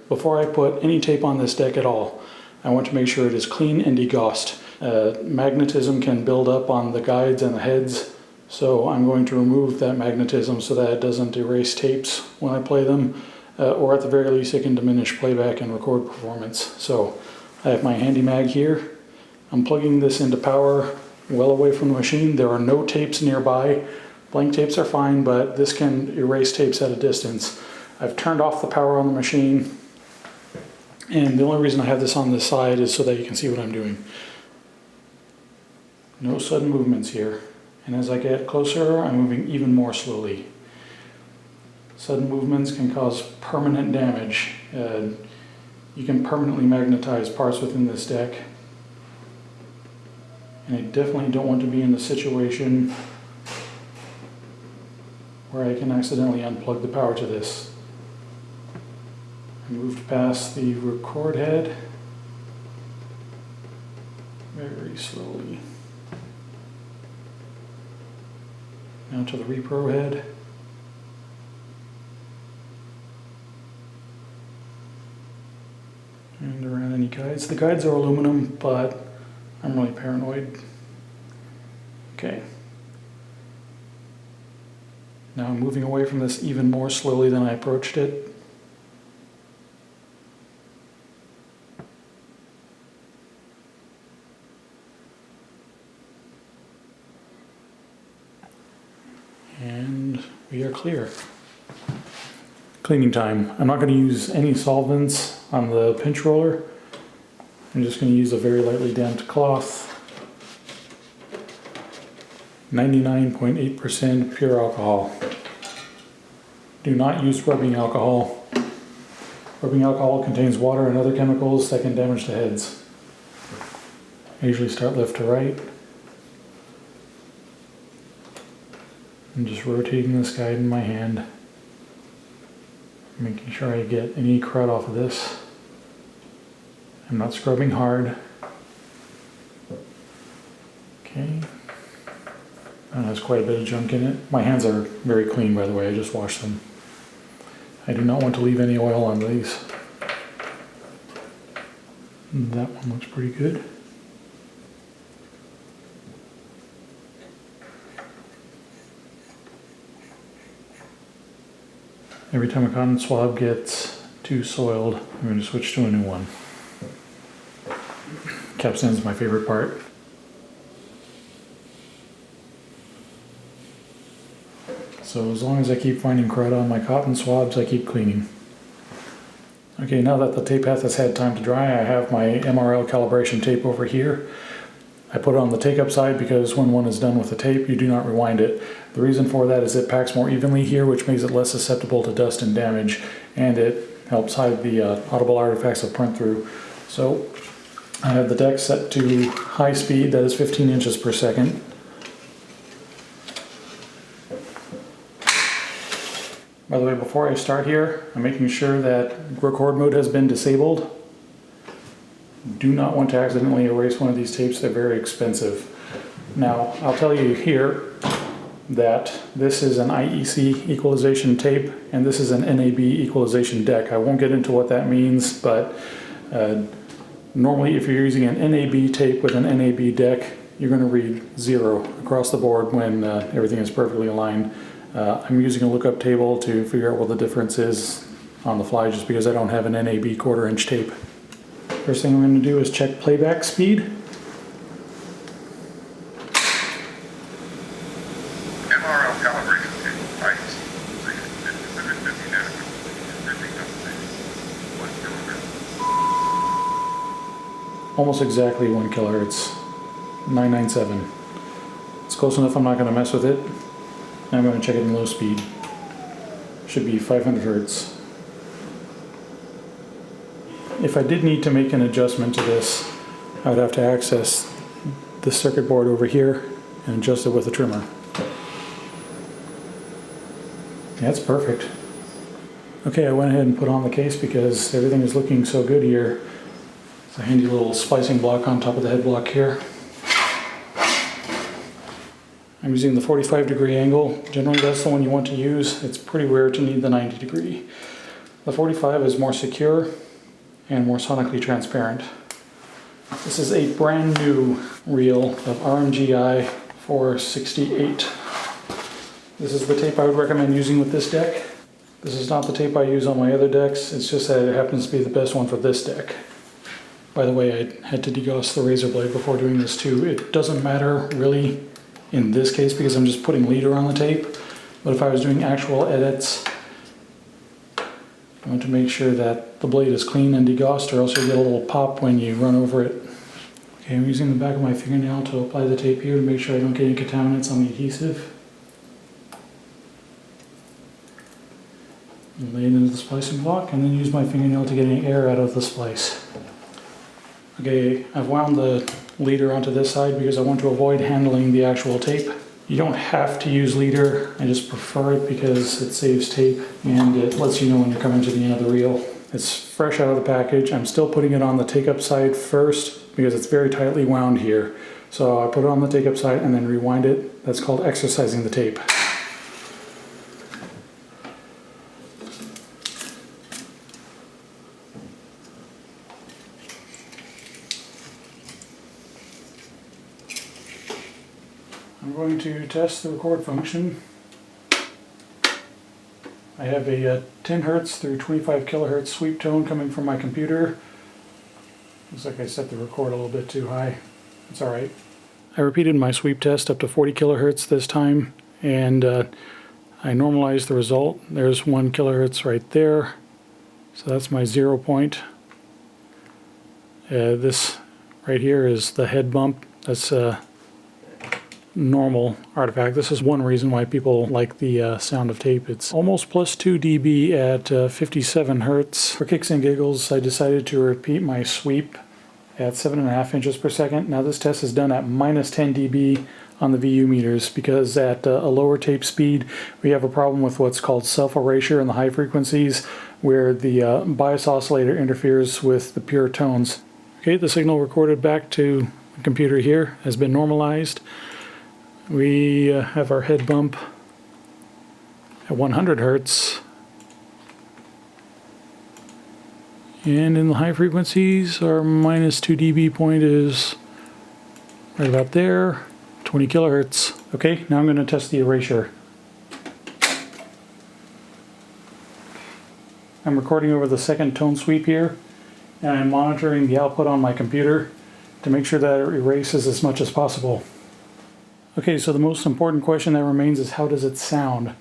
before I put any tape on this deck at all, I want to make sure it is clean and degaussed. Magnetism can build up on the guides and the heads, so I'm going to remove that magnetism so that it doesn't erase tapes when I play them, or at the very least it can diminish playback and record performance. So I have my handy mag here. I'm plugging this into power well away from the machine. There are no tapes nearby. Blank tapes are fine, but this can erase tapes at a distance. I've turned off the power on the machine, and the only reason I have this on this side is so that you can see what I'm doing. No sudden movements here. And as I get closer, I'm moving even more slowly. Sudden movements can cause permanent damage. You can permanently magnetize parts within this deck. And I definitely don't want to be in the situation where I can accidentally unplug the power to this. I moved past the record head very slowly. Now to the repro head. And around any guides. The guides are aluminum, but I'm really paranoid. Okay. Now I'm moving away from this even more slowly than I approached it. And we are clear. Cleaning time. I'm not going to use any solvents on the pinch roller. I'm just going to use a very lightly damped cloth. 99.8% pure alcohol. Do not use rubbing alcohol. Rubbing alcohol contains water and other chemicals that can damage the heads. I usually start left to right. I'm just rotating this guide in my hand, making sure I get any crud off of this. I'm not scrubbing hard. Okay. There's quite a bit of junk in it. My hands are very clean, by the way. I just washed them. I do not want to leave any oil on these. That one looks pretty good. Every time a cotton swab gets too soiled, I'm going to switch to a new one. Capstan is my favorite part. So as long as I keep finding crud on my cotton swabs, I keep cleaning. Okay, now that the tape path has had time to dry, I have my MRL calibration tape over here. I put it on the take-up side because when one is done with the tape, you do not rewind it. The reason for that is it packs more evenly here, which makes it less susceptible to dust and damage, and it helps hide the audible artifacts of print through. So I have the deck set to high speed, that is 15 inches per second. By the way, before I start here, I'm making sure that record mode has been disabled. Do not want to accidentally erase one of these tapes, they're very expensive. Now, I'll tell you here that this is an IEC equalization tape and this is an NAB equalization deck. I won't get into what that means, but normally if you're using an NAB tape with an NAB deck, you're going to read 0 across the board when everything is perfectly aligned. I'm using a lookup table to figure out what the difference is on the fly just because I don't have an NAB 1/4 inch tape. First thing I'm going to do is check playback speed. MRL calibration tape, right? Almost exactly 1 kilohertz. 997. It's close enough I'm not going to mess with it. I'm going to check it in low speed. Should be 500 hertz. If I did need to make an adjustment to this, I would have to access the circuit board over here and adjust it with a trimmer. That's perfect. Okay, I went ahead and put on the case because everything is looking so good here. It's a handy little splicing block on top of the head block here. I'm using the 45-degree angle. Generally that's the one you want to use. It's pretty rare to need the 90 degree. The 45 is more secure and more sonically transparent. This is a brand new reel of RMGI 468. This is the tape I would recommend using with this deck. This is not the tape I use on my other decks, it's just that it happens to be the best one for this deck. By the way, I had to degauss the razor blade before doing this too. It doesn't matter really in this case because I'm just putting leader on the tape, but if I was doing actual edits, I want to make sure that the blade is clean and degaussed, or else you'll get a little pop when you run over it. Okay, I'm using the back of my fingernail to apply the tape here to make sure I don't get any contaminants on the adhesive. Lay it into the splicing block and then use my fingernail to get any air out of the splice. Okay, I've wound the leader onto this side because I want to avoid handling the actual tape. You don't have to use leader, I just prefer it because it saves tape and it lets you know when you're coming to the end of the reel. It's fresh out of the package. I'm still putting it on the take-up side first because it's very tightly wound here. So I put it on the take-up side and then rewind it. That's called exercising the tape. I'm going to test the record function. I have a 10 Hz through 25 kHz sweep tone coming from my computer. Looks like I set the record a little bit too high. It's alright. I repeated my sweep test up to 40 kHz this time, and I normalized the result. There's 1 kHz right there. So that's my 0 point. This right here is the head bump. That's normal artifact. This is one reason why people like the sound of tape. It's almost plus 2 dB at 57 Hz. For kicks and giggles, I decided to repeat my sweep at 7.5 inches per second. Now this test is done at minus 10 dB on the VU meters because at a lower tape speed we have a problem with what's called self-erasure in the high frequencies where the bias oscillator interferes with the pure tones. Okay, the signal recorded back to the computer here has been normalized. We have our head bump at 100 Hz, and in the high frequencies our minus 2 dB point is right about there, 20 kHz. Okay, now I'm going to test the erasure. I'm recording over the second tone sweep here, and I'm monitoring the output on my computer to make sure that it erases as much as possible. Okay, so the most important question that remains is how does it sound?